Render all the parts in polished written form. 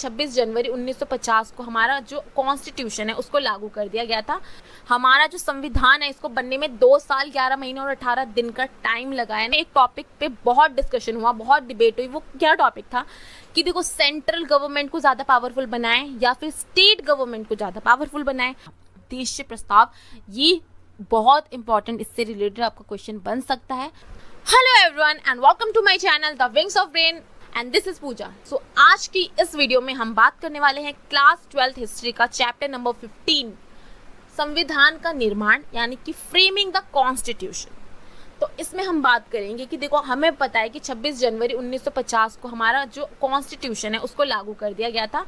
26 जनवरी 1950 को हमारा जो कॉन्स्टिट्यूशन है उसको लागू कर दिया गया था। हमारा जो संविधान है इसको बनने में 2 साल 11 महीने और 18 दिन का टाइम लगा है। एक टॉपिक पे बहुत डिस्कशन हुआ, बहुत डिबेट हुई। वो क्या टॉपिक था कि देखो सेंट्रल गवर्नमेंट को ज़्यादा पावरफुल बनाए या फिर स्टेट गवर्नमेंट को ज़्यादा पावरफुल बनाए। देशीय प्रस्ताव ये बहुत इंपॉर्टेंट, इससे रिलेटेड आपका क्वेश्चन बन सकता है। Hello everyone and welcome to my channel the wings of brain and this is Pooja. So आज की इस वीडियो में हम बात करने वाले हैं क्लास 12th हिस्ट्री का चैप्टर नंबर 15 संविधान का निर्माण यानी कि फ्रेमिंग द कॉन्स्टिट्यूशन। तो इसमें हम बात करेंगे कि देखो हमें पता है कि 26 जनवरी 1950 को हमारा जो कॉन्स्टिट्यूशन है उसको लागू कर दिया गया था।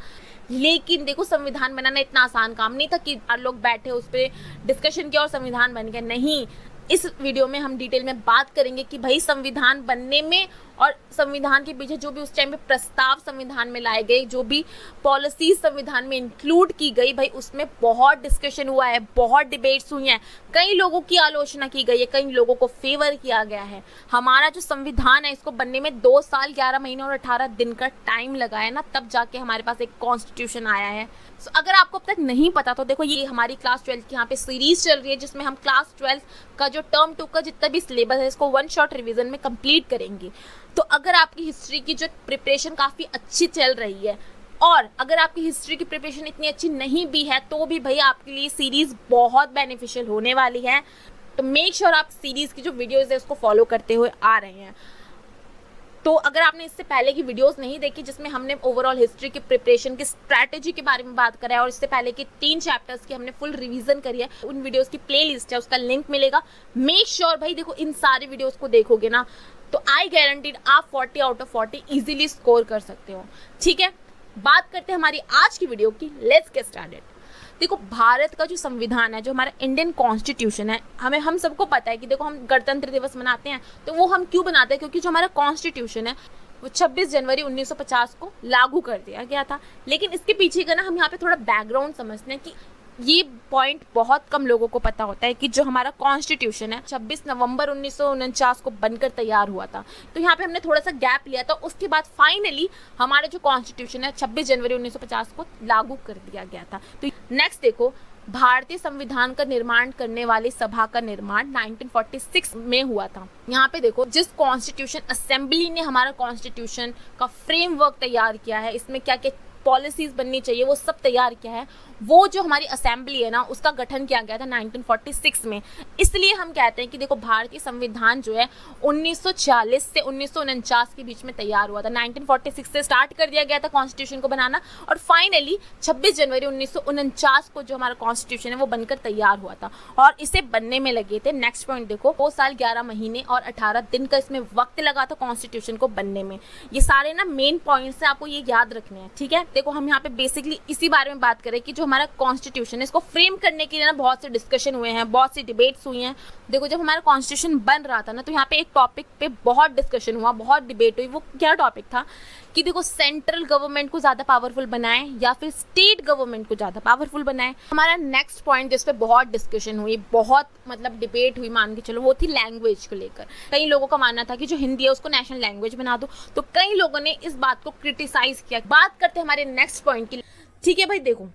लेकिन देखो संविधान बनाना इतना आसान काम नहीं था कि लोग बैठे उस पर डिस्कशन किया और संविधान बन गया। नहीं, इस वीडियो में हम डिटेल में बात करेंगे कि भाई संविधान बनने में और संविधान के पीछे जो भी उस टाइम पे प्रस्ताव संविधान में लाए गए, जो भी पॉलिसीज संविधान में इंक्लूड की गई, भाई उसमें बहुत डिस्कशन हुआ है, बहुत डिबेट्स हुई हैं, कई लोगों की आलोचना की गई है, कई लोगों को फेवर किया गया है। हमारा जो संविधान है इसको बनने में 2 साल 11 महीने और 18 दिन का टाइम लगा है ना, तब जाके हमारे पास एक कॉन्स्टिट्यूशन आया है। So, अगर आपको अब तक नहीं पता तो देखो ये हमारी क्लास 12 की यहाँ पे सीरीज चल रही है जिसमें हम क्लास 12 का जो टर्म 2 का जितना भी सिलेबस है इसको 1 शॉट रिवीजन में कंप्लीट करेंगे। तो अगर आपकी हिस्ट्री की जो प्रिपरेशन काफ़ी अच्छी चल रही है और अगर आपकी हिस्ट्री की प्रिपरेशन इतनी अच्छी नहीं भी है तो भी भाई आपके लिए सीरीज़ बहुत बेनिफिशियल होने वाली है। तो मेक श्योर आप सीरीज़ की जो वीडियोज़ है उसको फॉलो करते हुए आ रहे हैं। तो अगर आपने इससे पहले की वीडियोस नहीं देखी जिसमें हमने ओवरऑल हिस्ट्री की प्रिपरेशन की स्ट्रैटेजी के बारे में बात करा है और इससे पहले के 3 चैप्टर्स की हमने फुल रिवीजन करी है, उन वीडियोस की प्लेलिस्ट है, उसका लिंक मिलेगा। मेक श्योर भाई देखो इन सारे वीडियोस को देखोगे ना तो आई गारंटीड आप 40 आउट ऑफ 40 इजीली स्कोर कर सकते हो। ठीक है, बात करते हैं हमारी आज की वीडियो की। Let's get started. देखो भारत का जो संविधान है, जो हमारा इंडियन कॉन्स्टिट्यूशन है, हम सबको पता है कि देखो हम गणतंत्र दिवस मनाते हैं तो वो हम क्यों बनाते हैं, क्योंकि जो हमारा कॉन्स्टिट्यूशन है वो 26 जनवरी 1950 को लागू कर दिया गया था। लेकिन इसके पीछे का ना हम यहाँ पे थोड़ा बैकग्राउंड समझते हैं कि ये पॉइंट बहुत कम लोगों को पता होता है कि जो हमारा कॉन्स्टिट्यूशन है 26 नवंबर 1949 को बनकर तैयार हुआ था। तो यहाँ पे हमने थोड़ा सा गैप लिया था, उसके बाद फाइनली हमारा जो कॉन्स्टिट्यूशन है 26 जनवरी 1950 को लागू कर दिया गया था। तो नेक्स्ट देखो, भारतीय संविधान का निर्माण करने वाली सभा का निर्माण 1946 में हुआ था। यहाँ पे देखो जिस कॉन्स्टिट्यूशन असेंबली ने हमारा कॉन्स्टिट्यूशन का फ्रेमवर्क तैयार किया है, इसमें क्या क्या पॉलिसीज बननी चाहिए वो सब तैयार किया है, वो जो हमारी असेंबली है ना उसका गठन किया गया था 1946 में। इसलिए हम कहते हैं कि देखो भारतीय संविधान जो है 1940 से 1949 के बीच में तैयार हुआ था। 1946 से स्टार्ट कर दिया गया था कॉन्स्टिट्यूशन को बनाना और फाइनली 26 जनवरी 1949 को जो हमारा कॉन्स्टिट्यूशन है वो बनकर तैयार हुआ था और इसे बनने में लगे थे, नेक्स्ट पॉइंट देखो, 2 साल 11 महीने और 18 दिन का इसमें वक्त लगा था कॉन्स्टिट्यूशन को बनने में। ये सारे ना मेन पॉइंट्स है, आपको ये याद रखने हैं। ठीक है, देखो हम यहाँ पे बेसिकली इसी बारे में बात करें कि जो हमारा कॉन्स्टिट्यूशन है इसको फ्रेम करने के लिए ना बहुत से डिस्कशन हुए हैं, बहुत सी डिबेट्स हुई हैं। देखो जब हमारा कॉन्स्टिट्यूशन बन रहा था ना तो यहाँ पे एक टॉपिक पे बहुत डिस्कशन हुआ, बहुत डिबेट हुई। वो क्या टॉपिक था कि देखो सेंट्रल गवर्नमेंट को ज़्यादा पावरफुल बनाए या फिर स्टेट गवर्नमेंट को ज़्यादा पावरफुल बनाए। हमारा नेक्स्ट पॉइंट जिस पे बहुत डिस्कशन हुई, बहुत मतलब डिबेट हुई मान के चलो, वो थी लैंग्वेज को लेकर। कई लोगों का मानना था कि जो हिंदी है उसको नेशनल लैंग्वेज बना दो, तो कई लोगों ने इस बात को क्रिटिसाइज किया। बात करते हैं हमारे नेक्स्ट पॉइंट की। ठीक है भाई, देखो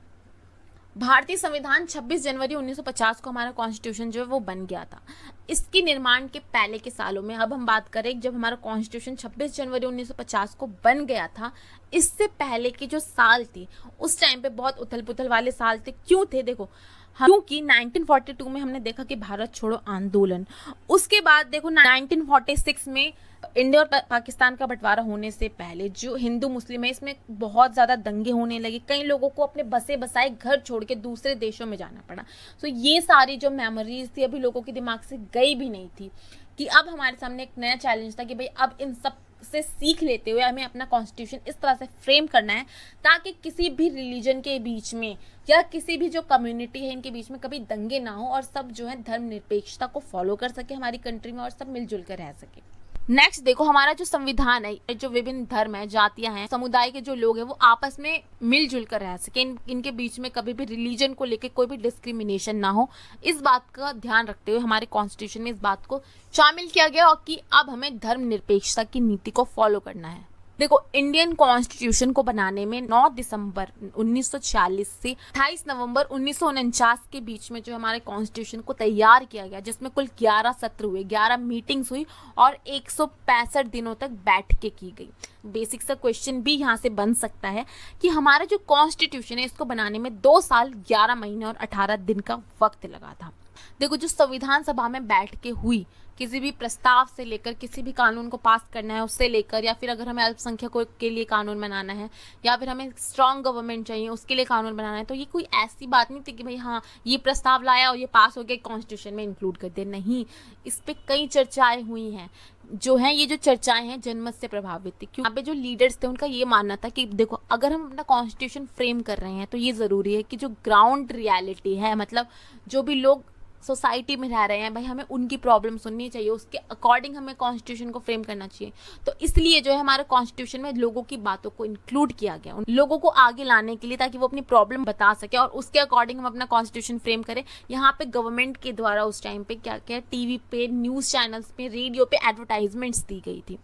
भारतीय संविधान 26 जनवरी 1950 को हमारा कॉन्स्टिट्यूशन जो है वो बन गया था। इसके निर्माण के पहले के सालों में अब हम बात करें जब हमारा कॉन्स्टिट्यूशन 26 जनवरी 1950 को बन गया था, इससे पहले के जो साल थे उस टाइम पे बहुत उथल पुथल वाले साल थे। क्यों थे देखो, क्योंकि 1942 में हमने देखा कि भारत छोड़ो आंदोलन, उसके बाद देखो 1946 में इंडिया और पाकिस्तान का बंटवारा होने से पहले जो हिंदू मुस्लिम है इसमें बहुत ज़्यादा दंगे होने लगे, कई लोगों को अपने बसे बसाए घर छोड़ के दूसरे देशों में जाना पड़ा। तो ये सारी जो मेमोरीज थी अभी लोगों के दिमाग से गई भी नहीं थी कि अब हमारे सामने एक नया चैलेंज था कि भाई अब इन सब से सीख लेते हुए हमें अपना कॉन्स्टिट्यूशन इस तरह से फ्रेम करना है ताकि किसी भी रिलीजन के बीच में या किसी भी जो कम्युनिटी है इनके बीच में कभी दंगे ना हो और सब जो है धर्मनिरपेक्षता को फॉलो कर सके हमारी कंट्री में और सब मिलजुल कर रह सके। नेक्स्ट देखो, हमारा जो संविधान है, जो विभिन्न धर्म है, जातियां हैं, समुदाय के जो लोग हैं वो आपस में मिलजुल कर रह सके, इनके बीच में कभी भी रिलीजन को लेकर कोई भी डिस्क्रिमिनेशन ना हो, इस बात का ध्यान रखते हुए हमारे कॉन्स्टिट्यूशन में इस बात को शामिल किया गया और कि अब हमें धर्मनिरपेक्षता की नीति को फॉलो करना है। देखो, इंडियन कॉन्स्टिट्यूशन को बनाने में 9 दिसंबर 1946 से 28 नवंबर 1949 के बीच में जो हमारे कॉन्स्टिट्यूशन को तैयार किया गया, जिसमें कुल 11 सत्र हुए, 11 मीटिंग्स हुई और 165 दिनों तक बैठकें की गई। बेसिक सा क्वेश्चन भी यहाँ से बन सकता है कि हमारा जो कॉन्स्टिट्यूशन है इसको बनाने में 2 साल 11 महीने और 18 दिन का वक्त लगा था। देखो, जो संविधान सभा में बैठकें हुई, किसी भी प्रस्ताव से लेकर किसी भी कानून को पास करना है उससे लेकर, या फिर अगर हमें अल्पसंख्यकों के लिए कानून बनाना है, या फिर हमें स्ट्रांग गवर्नमेंट चाहिए उसके लिए कानून बनाना है, तो ये कोई ऐसी बात नहीं थी कि भाई हाँ ये प्रस्ताव लाया और ये पास हो गया कॉन्स्टिट्यूशन में इंक्लूड कर दे। नहीं, इस पर कई चर्चाएं हुई हैं। जो हैं ये जो चर्चाएं हैं जनमत से प्रभावित थी, क्योंकि यहाँ पे जो लीडर्स थे उनका ये मानना था कि देखो, अगर हम अपना कॉन्स्टिट्यूशन फ्रेम कर रहे हैं तो ये ज़रूरी है कि जो ग्राउंड रियलिटी है, मतलब जो भी लोग सोसाइटी में रह रहे हैं भाई, हमें उनकी प्रॉब्लम सुननी चाहिए, उसके अकॉर्डिंग हमें कॉन्स्टिट्यूशन को फ्रेम करना चाहिए। तो इसलिए जो है हमारे कॉन्स्टिट्यूशन में लोगों की बातों को इंक्लूड किया गया, उन लोगों को आगे लाने के लिए, ताकि वो अपनी प्रॉब्लम बता सके और उसके अकॉर्डिंग हम अपना कॉन्स्टिट्यूशन फ्रेम करें। यहाँ पे गवर्नमेंट के द्वारा उस टाइम पे क्या क्या टीवी पे, न्यूज़ चैनल्स पे, रेडियो पे एडवर्टाइजमेंट्स दी गई थी।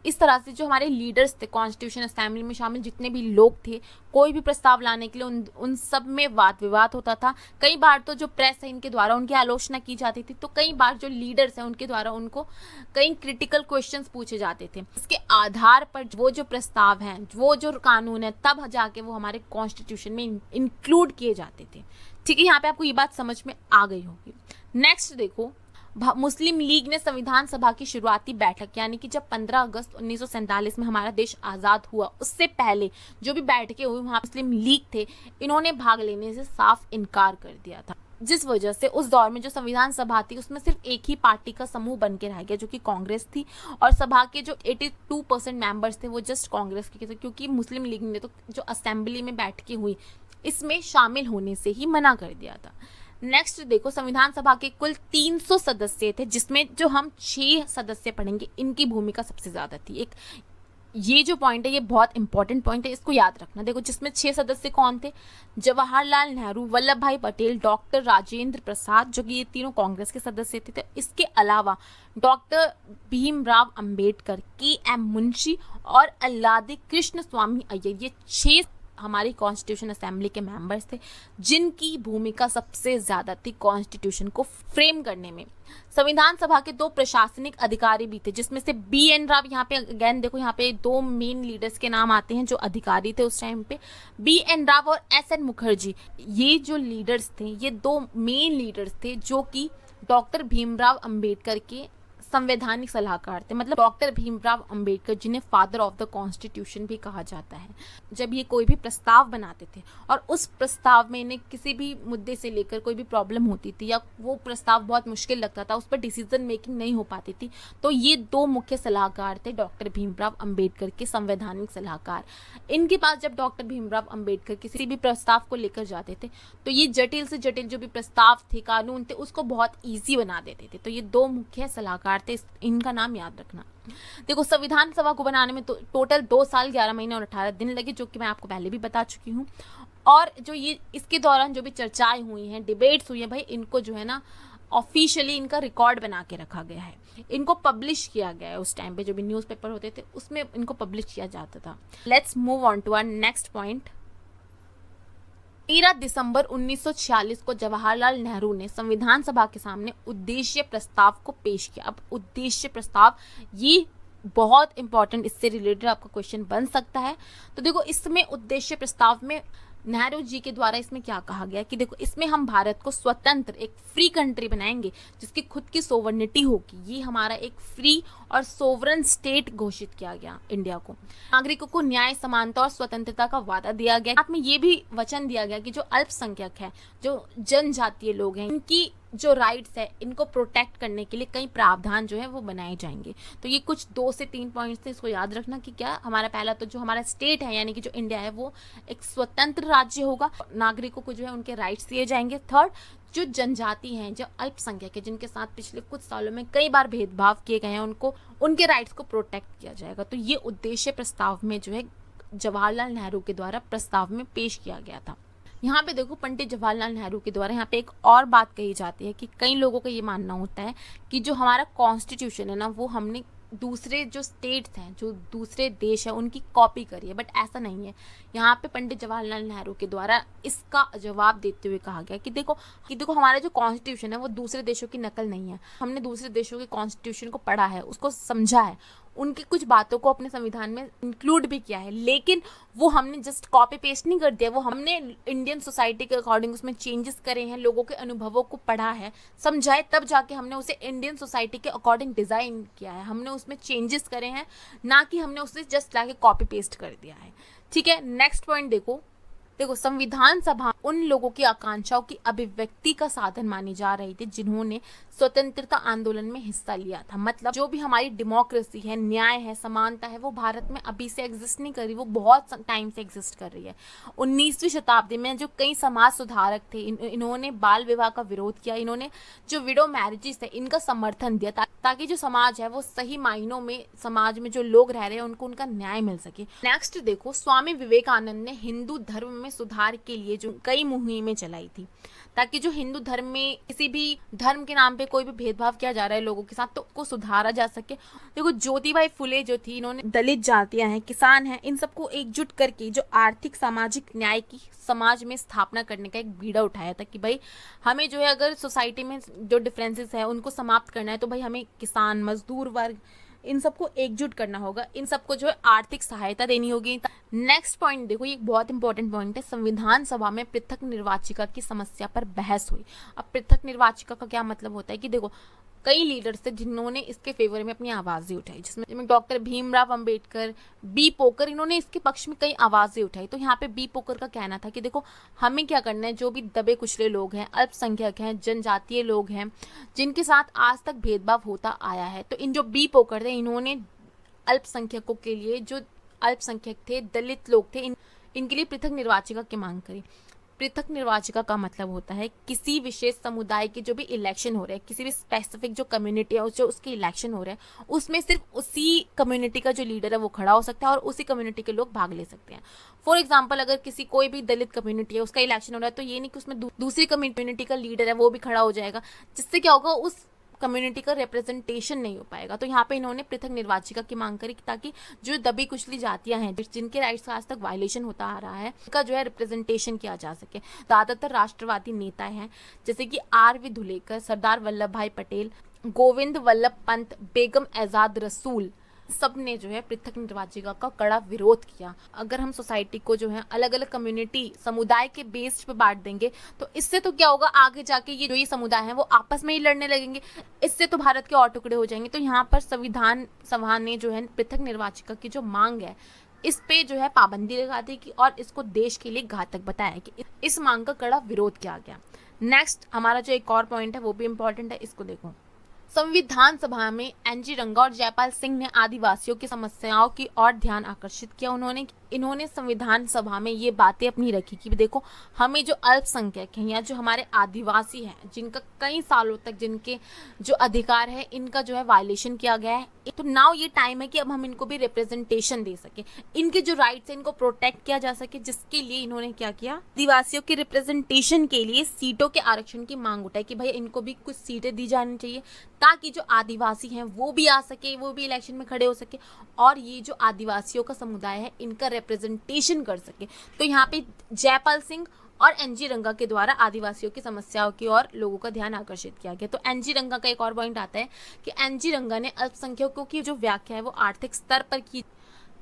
इस तरह से जो हमारे लीडर्स थे, कॉन्स्टिट्यूशन असेंबली में शामिल जितने भी लोग थे, कोई भी प्रस्ताव लाने के लिए उन सब में वाद विवाद होता था। कई बार तो जो प्रेस है इनके द्वारा उनकी आलोचना की जाती थी, तो कई बार जो लीडर्स हैं उनके द्वारा उनको कई क्रिटिकल क्वेश्चंस पूछे जाते थे। इसके आधार पर वो जो प्रस्ताव हैं, वो जो कानून है, तब जाके वो हमारे कॉन्स्टिट्यूशन में इंक्लूड किए जाते थे। ठीक है, यहाँ पे आपको ये बात समझ में आ गई होगी। नेक्स्ट देखो, मुस्लिम लीग ने संविधान सभा की शुरुआती बैठक, यानी कि जब 15 अगस्त 1947 में हमारा देश आज़ाद हुआ, उससे पहले जो भी बैठकें हुई वहाँ मुस्लिम लीग थे, इन्होंने भाग लेने से साफ इनकार कर दिया था, जिस वजह से उस दौर में जो संविधान सभा थी उसमें सिर्फ एक ही पार्टी का समूह बन के रह गया, जो कि कांग्रेस थी। और सभा के जो 82% मेंबर्स थे वो जस्ट कांग्रेस के थे, क्योंकि मुस्लिम लीग ने तो जो असेंबली में बैठकें हुई इसमें शामिल होने से ही मना कर दिया था। नेक्स्ट देखो, संविधान सभा के कुल 300 सदस्य थे, जिसमें जो हम 6 सदस्य पढ़ेंगे इनकी भूमिका सबसे ज़्यादा थी। एक ये जो पॉइंट है ये बहुत इंपॉर्टेंट पॉइंट है, इसको याद रखना। देखो, जिसमें 6 सदस्य कौन थे? जवाहरलाल नेहरू, वल्लभ भाई पटेल, डॉक्टर राजेंद्र प्रसाद, जो कि ये तीनों कांग्रेस के सदस्य थे। तो इसके अलावा डॉक्टर भीमराव अंबेडकर, के.एम. मुंशी और अल्लादी कृष्ण स्वामी अय्यर, ये 6 हमारी कॉन्स्टिट्यूशन असेंबली के मेंबर्स थे, जिनकी भूमिका सबसे ज़्यादा थी कॉन्स्टिट्यूशन को फ्रेम करने में। संविधान सभा के 2 प्रशासनिक अधिकारी भी थे, जिसमें से बी.एन. राव, यहाँ पे अगेन देखो, यहाँ पे 2 मेन लीडर्स के नाम आते हैं जो अधिकारी थे उस टाइम पे, बी.एन. राव और एस.एन. मुखर्जी। ये जो लीडर्स थे, ये 2 मेन लीडर्स थे जो कि डॉक्टर भीमराव अंबेडकर के संवैधानिक सलाहकार थे। मतलब डॉक्टर भीमराव अंबेडकर, जिन्हें फादर ऑफ द कॉन्स्टिट्यूशन भी कहा जाता है, जब ये कोई भी प्रस्ताव बनाते थे और उस प्रस्ताव में इन्हें किसी भी मुद्दे से लेकर कोई भी प्रॉब्लम होती थी या वो प्रस्ताव बहुत मुश्किल लगता था, उस पर डिसीजन मेकिंग नहीं हो पाती थी, तो ये 2 मुख्य सलाहकार थे डॉक्टर भीमराव अंबेडकर के संवैधानिक सलाहकार। इनके पास जब डॉक्टर भीमराव अंबेडकर किसी भी प्रस्ताव को लेकर जाते थे तो ये जटिल से जटिल जो भी प्रस्ताव थे, कानून थे, उसको बहुत ईजी बना देते थे। तो ये 2 मुख्य सलाहकार थे, इनका नाम याद रखना। देखो, संविधान सभा को बनाने में टोटल 2 साल 11 महीने और 18 दिन लगे, जो कि मैं आपको पहले भी बता चुकी हूँ। और जो ये इसके दौरान जो भी चर्चाएं हुई हैं, डिबेट्स हुई हैं, भाई इनको जो है ना ऑफिशियली इनका रिकॉर्ड बना के रखा गया है, इनको पब्लिश किया गया है। उस टाइम पे जो भी न्यूज़पेपर होते थे उसमें इनको पब्लिश किया जाता था। Let's move on to our next point. 13 दिसंबर 1946 को जवाहरलाल नेहरू ने संविधान सभा के सामने उद्देश्य प्रस्ताव को पेश किया। अब उद्देश्य प्रस्ताव ये बहुत इंपॉर्टेंट, इससे रिलेटेड आपका क्वेश्चन बन सकता है। तो देखो, इसमें उद्देश्य प्रस्ताव में नेहरू जी के द्वारा इसमें क्या कहा गया कि देखो, इसमें हम भारत को स्वतंत्र एक फ्री कंट्री बनाएंगे जिसकी खुद की सोवरेनिटी होगी। ये हमारा एक फ्री और सोवरन स्टेट घोषित किया गया इंडिया को। नागरिकों को न्याय, समानता और स्वतंत्रता का वादा दिया गया। साथ में ये भी वचन दिया गया कि जो अल्पसंख्यक है, जो जनजातीय लोग हैं, इनकी जो राइट्स है इनको प्रोटेक्ट करने के लिए कई प्रावधान जो है वो बनाए जाएंगे। तो ये कुछ 2 से 3 पॉइंट्स थे, इसको याद रखना कि क्या हमारा पहला तो जो हमारा स्टेट है यानी कि जो इंडिया है वो एक स्वतंत्र राज्य होगा, नागरिकों को जो है उनके राइट्स दिए जाएंगे। थर्ड, जो जनजाति हैं, जो अल्पसंख्यक है, जिनके साथ पिछले कुछ सालों में कई बार भेदभाव किए गए हैं, उनको उनके राइट्स को प्रोटेक्ट किया जाएगा। तो ये उद्देश्य प्रस्ताव में जो है जवाहरलाल नेहरू के द्वारा प्रस्ताव में पेश किया गया था। यहाँ पे देखो, पंडित जवाहरलाल नेहरू के द्वारा यहाँ पे एक और बात कही जाती है कि कई लोगों का ये मानना होता है कि जो हमारा कॉन्स्टिट्यूशन है ना, वो हमने दूसरे जो स्टेट्स हैं, जो दूसरे देश हैं, उनकी कॉपी करी है, बट ऐसा नहीं है। यहाँ पे पंडित जवाहरलाल नेहरू के द्वारा इसका जवाब देते हुए कहा गया कि देखो हमारा जो कॉन्स्टिट्यूशन है वो दूसरे देशों की नकल नहीं है। हमने दूसरे देशों के कॉन्स्टिट्यूशन को पढ़ा है, उसको समझा है, उनकी कुछ बातों को अपने संविधान में इंक्लूड भी किया है, लेकिन वो हमने जस्ट कॉपी पेस्ट नहीं कर दिया, वो हमने इंडियन सोसाइटी के अकॉर्डिंग उसमें चेंजेस करे हैं, लोगों के अनुभवों को पढ़ा है, समझा है, तब जाके हमने उसे इंडियन सोसाइटी के अकॉर्डिंग डिज़ाइन किया है। हमने उसमें चेंजेस करे हैं, ना कि हमने उसे जस्ट लाके कॉपी पेस्ट कर दिया है। ठीक है, नेक्स्ट पॉइंट देखो संविधान सभा उन लोगों की आकांक्षाओं की अभिव्यक्ति का साधन मानी जा रही थी जिन्होंने स्वतंत्रता आंदोलन में हिस्सा लिया था। मतलब जो भी हमारी डेमोक्रेसी है, न्याय है, समानता है, वो भारत में अभी से एग्जिस्ट नहीं कर रही, वो बहुत टाइम से एग्जिस्ट कर रही है। 19वीं शताब्दी में जो कई समाज सुधारक थे, इन्होंने बाल विवाह का विरोध किया, इन्होंने जो विडो मैरिजेस है इनका समर्थन दिया ताकि जो समाज है वो सही मायनों में, समाज में जो लोग रह रहे हैं उनको उनका न्याय मिल सके। नेक्स्ट देखो, स्वामी विवेकानंद ने हिंदू धर्म में सुधार के लिए जो कई मुहिमें चलाई थी, ताकि जो हिंदू धर्म में किसी भी धर्म के नाम पे कोई भी भेदभाव किया जा रहा है लोगों के साथ, तो उसको सुधारा जा सके। देखो ज्योतिबाई फुले जो थी, इन्होंने दलित जातियां हैं, किसान हैं, इन सबको एकजुट करके जो आर्थिक सामाजिक न्याय की समाज में स्थापना करने का एक बीड़ा उठाया था कि भाई हमें जो है अगर सोसाइटी में जो डिफरेंसेस है उनको समाप्त करना है, तो भाई हमें किसान, मजदूर वर्ग, इन सबको एकजुट करना होगा, इन सबको जो है आर्थिक सहायता देनी होगी। नेक्स्ट पॉइंट देखो, ये एक बहुत इंपॉर्टेंट पॉइंट है, संविधान सभा में पृथक निर्वाचिका की समस्या पर बहस हुई। अब पृथक निर्वाचिका का क्या मतलब होता है कि देखो कई लीडर्स थे जिन्होंने इसके फेवर में अपनी आवाज़ें उठाई, जिसमें डॉक्टर भीमराव अंबेडकर, बी पोकर, इन्होंने इसके पक्ष में कई आवाज़ें उठाई। तो यहाँ पे बी पोकर का कहना था कि देखो हमें क्या करना है, जो भी दबे कुचले लोग हैं, अल्पसंख्यक हैं, जनजातीय लोग हैं, जिनके साथ आज तक भेदभाव होता आया है, तो इन जो बी पोकर थे इन्होंने अल्पसंख्यकों के लिए, जो अल्पसंख्यक थे, दलित लोग थे, इनके लिए पृथक निर्वाचिका की मांग करी। पृथक निर्वाचिका का मतलब होता है किसी विशेष समुदाय के जो भी इलेक्शन हो रहे हैं, किसी भी स्पेसिफिक जो कम्युनिटी है जो उसके इलेक्शन हो रहे हैं, उसमें सिर्फ उसी कम्युनिटी का जो लीडर है वो खड़ा हो सकता है और उसी कम्युनिटी के लोग भाग ले सकते हैं। फॉर एग्जांपल, अगर किसी कोई भी दलित कम्युनिटी है उसका इलेक्शन हो रहा है, तो ये नहीं कि उसमें दूसरी कम्युनिटी का लीडर है वो भी खड़ा हो जाएगा, जिससे क्या होगा, उस कम्युनिटी का रिप्रेजेंटेशन नहीं हो पाएगा। तो यहाँ पे इन्होंने पृथक निर्वाचिका की मांग करी ताकि जो दबी कुचली जातियां हैं, जिनके राइट्स का आज तक वायलेशन होता आ रहा है, उनका जो है रिप्रेजेंटेशन किया जा सके। ज़्यादातर राष्ट्रवादी नेता हैं जैसे कि R.V. धुलेकर, सरदार वल्लभ भाई पटेल, गोविंद वल्लभ पंत, बेगम आजाद रसूल, सब ने जो है पृथक निर्वाचिका का कड़ा विरोध किया। अगर हम सोसाइटी को जो है अलग अलग कम्युनिटी, समुदाय के बेस पे बांट देंगे, तो इससे तो क्या होगा, आगे जाके ये समुदाय है वो आपस में ही लड़ने लगेंगे, इससे तो भारत के और टुकड़े हो जाएंगे। तो यहाँ पर संविधान सभा ने जो है पृथक निर्वाचिका की जो मांग है इस पे जो है पाबंदी लगा दी कि, और इसको देश के लिए घातक बताया कि इस मांग का कड़ा विरोध किया गया। नेक्स्ट हमारा जो एक और पॉइंट है वो भी इम्पोर्टेंट है, इसको देखो। संविधान सभा में एनजी रंगा और जयपाल सिंह ने आदिवासियों की समस्याओं की ओर ध्यान आकर्षित किया। इन्होंने संविधान सभा में ये बातें अपनी रखी कि देखो हमें जो अल्पसंख्यक हैं या जो हमारे आदिवासी हैं, जिनका कई सालों तक जिनके जो अधिकार है इनका जो है वायलेशन किया गया है, तो नाउ ये टाइम है कि अब हम इनको भी रिप्रेजेंटेशन दे सके, इनके जो राइट्स हैं इनको प्रोटेक्ट किया जा सके, जिसके लिए इन्होंने क्या किया, आदिवासियों के रिप्रेजेंटेशन के लिए सीटों के आरक्षण की मांग उठाई कि भाई इनको भी कुछ सीटें दी जानी चाहिए ताकि जो आदिवासी हैं वो भी आ सके, वो भी इलेक्शन में खड़े हो सके और ये जो आदिवासियों का समुदाय है इनका रिप्रेजेंटेशन कर सके। तो यहाँ पे जयपाल सिंह और एनजी रंगा के द्वारा आदिवासियों की समस्याओं की ओर लोगों का ध्यान आकर्षित किया गया। तो एनजी रंगा का एक और पॉइंट आता है कि एनजी रंगा ने अल्पसंख्यकों की जो व्याख्या है वो आर्थिक स्तर पर की,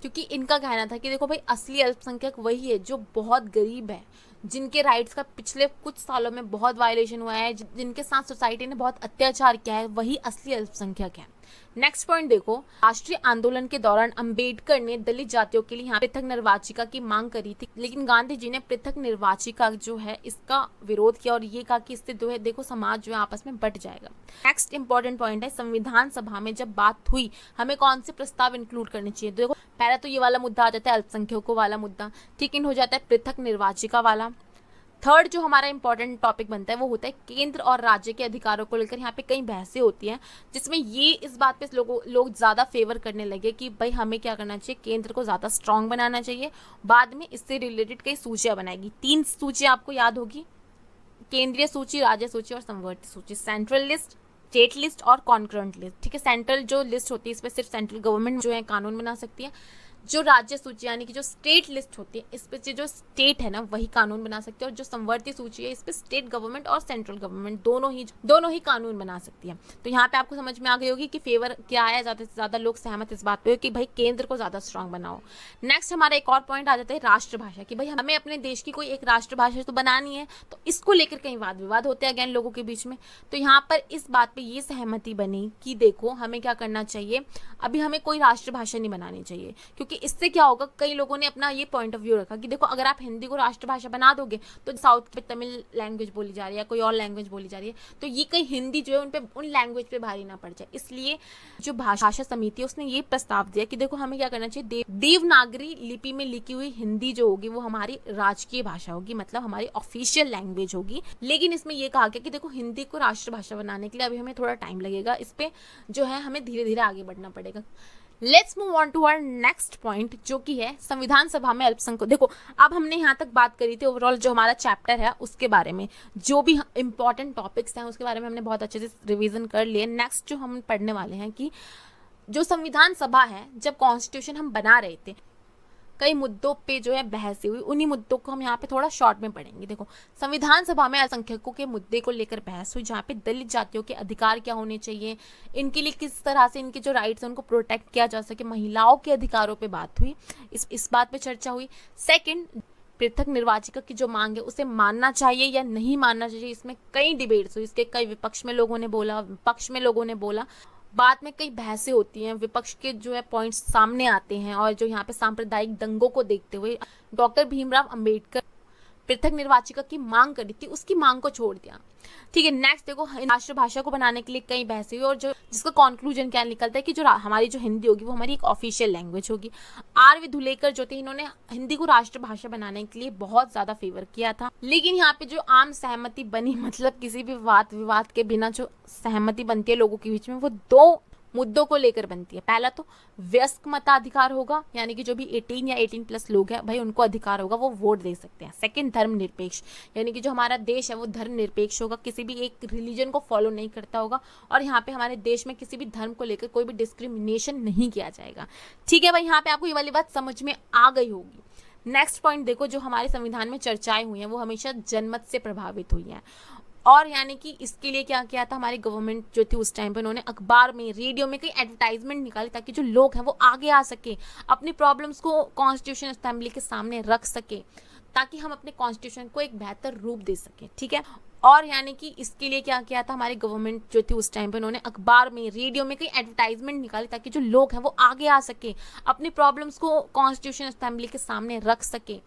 क्योंकि इनका कहना था कि देखो भाई असली अल्पसंख्यक वही है जो बहुत गरीब है, जिनके राइट्स का पिछले कुछ सालों में बहुत वायलेशन हुआ है, जिनके साथ सोसाइटी ने बहुत अत्याचार किया है, वही असली अल्पसंख्यक है। नेक्स्ट पॉइंट देखो, राष्ट्रीय आंदोलन के दौरान अंबेडकर ने दलित जातियों के लिए यहाँ पृथक निर्वाचिका की मांग करी थी, लेकिन गांधी जी ने पृथक निर्वाचिका जो है इसका विरोध किया और ये कहा कि इससे जो है देखो समाज जो है आपस में बट जाएगा। नेक्स्ट इंपॉर्टेंट पॉइंट है, संविधान सभा में जब बात हुई हमें कौन से प्रस्ताव इंक्लूड करने चाहिए, देखो पहला तो ये वाला मुद्दा आ जाता है अल्पसंख्यकों वाला मुद्दा, ठीक इन हो जाता है पृथक निर्वाचिका वाला। थर्ड जो हमारा इंपॉर्टेंट टॉपिक बनता है वो होता है केंद्र और राज्य के अधिकारों को लेकर यहाँ पे कई बहसें होती हैं, जिसमें ये इस बात पे लोग ज़्यादा फेवर करने लगे कि भाई हमें क्या करना चाहिए, केंद्र को ज़्यादा स्ट्रांग बनाना चाहिए। बाद में इससे रिलेटेड कई सूचियाँ बनाएगी, 3 सूचियाँ आपको याद होगी, केंद्रीय सूची, राज्य सूची और संवर्ती सूची, सेंट्रल लिस्ट, स्टेट लिस्ट और कॉन्करेंट लिस्ट, ठीक है। सेंट्रल जो लिस्ट होती है इस पर सिर्फ सेंट्रल गवर्नमेंट जो है कानून बना सकती है। जो राज्य सूची यानी कि जो स्टेट लिस्ट होती है इस पे जो स्टेट है ना वही कानून बना सकती है, और जो संवर्ती सूची है इस पे स्टेट गवर्नमेंट और सेंट्रल गवर्नमेंट दोनों ही कानून बना सकती है। तो यहाँ पे आपको समझ में आ गई होगी कि फेवर क्या है, ज़्यादा से ज़्यादा लोग सहमत इस बात पे हो कि भाई केंद्र को ज़्यादा स्ट्रांग बनाओ। नेक्स्ट हमारा एक और पॉइंट आ जाता है राष्ट्रभाषा, कि भाई हमें अपने देश की कोई एक राष्ट्रभाषा तो बनानी है, तो इसको लेकर कई वाद विवाद होते हैं अगेन लोगों के बीच में। तो यहाँ पर इस बात पर ये सहमति बनी कि देखो हमें क्या करना चाहिए, अभी हमें कोई राष्ट्रभाषा नहीं बनानी चाहिए, क्योंकि इससे क्या होगा, कई लोगों ने अपना ये पॉइंट ऑफ व्यू रखा कि देखो अगर आप हिंदी को राष्ट्रभाषा बना दोगे तो साउथ पे तमिल लैंग्वेज बोली जा रही है, कोई और लैंग्वेज बोली जा रही है, तो ये कहीं हिंदी जो है उन लैंग्वेज पे भारी ना पड़ जाए। इसलिए जो भाषा समिति है उसने ये प्रस्ताव दिया कि देखो हमें क्या करना चाहिए, देवनागरी लिपि में लिखी हुई हिंदी जो होगी वो हमारी राजकीय भाषा होगी, मतलब हमारी ऑफिशियल लैंग्वेज होगी। लेकिन इसमें यह कहा गया कि देखो हिंदी को राष्ट्रभाषा बनाने के लिए अभी हमें थोड़ा टाइम लगेगा, इस पे जो है हमें धीरे धीरे आगे बढ़ना पड़ेगा। Let's move on to our next point, जो कि है संविधान सभा में अल्पसंख्यक। देखो अब हमने यहाँ तक बात करी थी ओवरऑल जो हमारा चैप्टर है उसके बारे में, जो भी इंपॉर्टेंट टॉपिक्स हैं उसके बारे में हमने बहुत अच्छे से रिवीजन कर लिए। नेक्स्ट जो हम पढ़ने वाले हैं कि जो संविधान सभा है, जब कॉन्स्टिट्यूशन हम बना रहे थे कई मुद्दों पे जो है बहस हुई, उन्हीं मुद्दों को हम यहाँ पे थोड़ा शॉर्ट में पढ़ेंगे। देखो संविधान सभा में अल्पसंख्यकों के मुद्दे को लेकर बहस हुई, जहाँ पे दलित जातियों के अधिकार क्या होने चाहिए, इनके लिए किस तरह से इनके जो राइट्स हैं उनको प्रोटेक्ट किया जा सके, महिलाओं के अधिकारों पे बात हुई, इस बात पे चर्चा हुई। सेकंड, पृथक निर्वाचिका की जो मांग है उसे मानना चाहिए या नहीं मानना चाहिए, इसमें कई डिबेट्स हुई, इसके कई विपक्ष में लोगों ने बोला, पक्ष में लोगों ने बोला, बाद में कई बहसें होती हैं, विपक्ष के जो है पॉइंट्स सामने आते हैं। और जो यहाँ पे सांप्रदायिक दंगों को देखते हुए डॉक्टर भीमराव अंबेडकर पृथक निर्वाचिका की मांग करी थी, उसकी मांग को छोड़ दिया, ठीक है। नेक्स्ट देखो राष्ट्रभाषा को बनाने के लिए कई बहसें हुई, और जो जिसका कंक्लूजन क्या निकलता है कि जो हमारी जो हिंदी होगी वो हमारी एक ऑफिशियल लैंग्वेज होगी। आर.वी. धुलेकर जो थे इन्होंने हिंदी को राष्ट्रभाषा बनाने के लिए बहुत ज्यादा फेवर किया था, लेकिन यहाँ पे जो आम सहमति बनी, मतलब किसी भी वाद विवाद के बिना जो सहमति बनती है लोगों के बीच में, वो दो मुद्दों को लेकर बनती है। पहला तो वयस्क मताधिकार होगा, यानी कि जो भी 18 या 18+ लोग हैं भाई उनको अधिकार होगा, वो वोट दे सकते हैं। सेकंड, धर्मनिरपेक्ष, यानी कि जो हमारा देश है वो धर्मनिरपेक्ष होगा, किसी भी एक रिलीजन को फॉलो नहीं करता होगा, और यहाँ पे हमारे देश में किसी भी धर्म को लेकर कोई भी डिस्क्रिमिनेशन नहीं किया जाएगा, ठीक है भाई। यहाँ पे आपको ये वाली बात समझ में आ गई होगी। नेक्स्ट पॉइंट देखो, जो हमारे संविधान में चर्चाएं हुई हैं वो हमेशा जनमत से प्रभावित हुई हैं, और यानी कि इसके लिए क्या किया था हमारी गवर्नमेंट जो थी उस टाइम पे, उन्होंने अखबार में, रेडियो में कई एडवर्टाइजमेंट निकाली ताकि जो लोग हैं वो आगे आ सके, अपनी प्रॉब्लम्स को कॉन्स्टिट्यूशन असेंबली के सामने रख सके, ताकि हम अपने कॉन्स्टिट्यूशन को एक बेहतर रूप दे सके, ठीक है। और यानी कि इसके लिए क्या किया था हमारी गवर्नमेंट जो थी उस टाइम पे, उन्होंने अखबार में, रेडियो में कई एडवर्टाइजमेंट निकाली ताकि जो लोग हैं वो आगे आ सके, अपनी प्रॉब्लम्स को कॉन्स्टिट्यूशन असेंबली के सामने रख सके,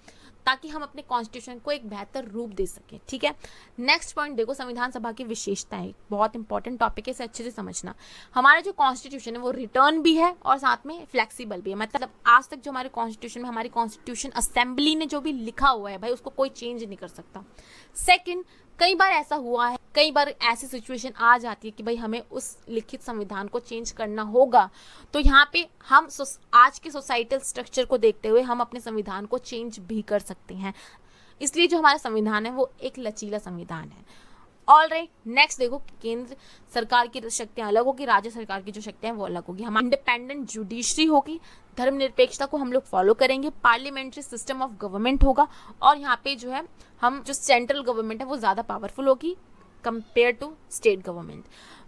ताकि हम अपने कॉन्स्टिट्यूशन को एक बेहतर रूप दे सकें, ठीक है। नेक्स्ट पॉइंट देखो, संविधान सभा की विशेषताएं, बहुत इंपॉर्टेंट टॉपिक है, इसे अच्छे से समझना। हमारा जो कॉन्स्टिट्यूशन है वो रिटर्न भी है और साथ में फ्लेक्सिबल भी है, मतलब आज तक जो हमारे कॉन्स्टिट्यूशन में हमारी कॉन्स्टिट्यूशन असेंबली ने जो भी लिखा हुआ है भाई उसको कोई चेंज नहीं कर सकता। सेकेंड, कई बार ऐसा हुआ है, कई बार ऐसी सिचुएशन आ जाती है कि भाई हमें उस लिखित संविधान को चेंज करना होगा, तो यहाँ पे हम आज के सोसाइटल स्ट्रक्चर को देखते हुए हम अपने संविधान को चेंज भी कर सकते हैं। इसलिए जो हमारा संविधान है वो एक लचीला संविधान है। ऑल राइट, नेक्स्ट देखो, केंद्र सरकार की शक्तियां अलग होगी, राज्य सरकार की जो शक्तियां वो अलग होगी, हमारी इंडिपेंडेंट जुडिशरी होगी, धर्मनिरपेक्षता को हम लोग फॉलो करेंगे, पार्लियामेंट्री सिस्टम ऑफ गवर्नमेंट होगा, और यहाँ पे जो है हम जो सेंट्रल गवर्नमेंट है वो ज़्यादा पावरफुल होगी कंपेयर टू स्टेट गवर्नमेंट।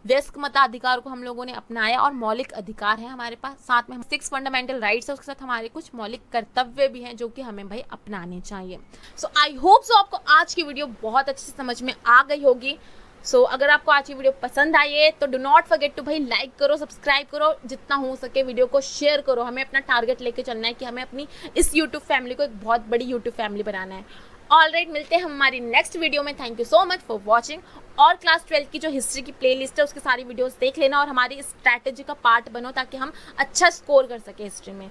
वयस्क मताधिकार को हम लोगों ने अपनाया, और मौलिक अधिकार है हमारे पास, साथ में 6 फंडामेंटल राइट्स है, उसके साथ हमारे कुछ मौलिक कर्तव्य भी हैं जो कि हमें भाई अपनाने चाहिए। सो आई होप सो आपको आज की वीडियो बहुत अच्छे से समझ में आ गई होगी। सो अगर आपको आज की वीडियो पसंद आई है तो डू नॉट फॉरगेट टू भाई लाइक करो, सब्सक्राइब करो, जितना हो सके वीडियो को शेयर करो। हमें अपना टारगेट लेके चलना है कि हमें अपनी इस यूट्यूब फैमिली को एक बहुत बड़ी यूट्यूब फैमिली बनाना है। ऑलराइट, मिलते हैं हमारी नेक्स्ट वीडियो में। Thank you so much for watching. और क्लास 12 की जो हिस्ट्री की प्लेलिस्ट है उसकी सारी वीडियोस देख लेना और हमारी स्ट्रैटेजी का पार्ट बनो ताकि हम अच्छा स्कोर कर सके हिस्ट्री में।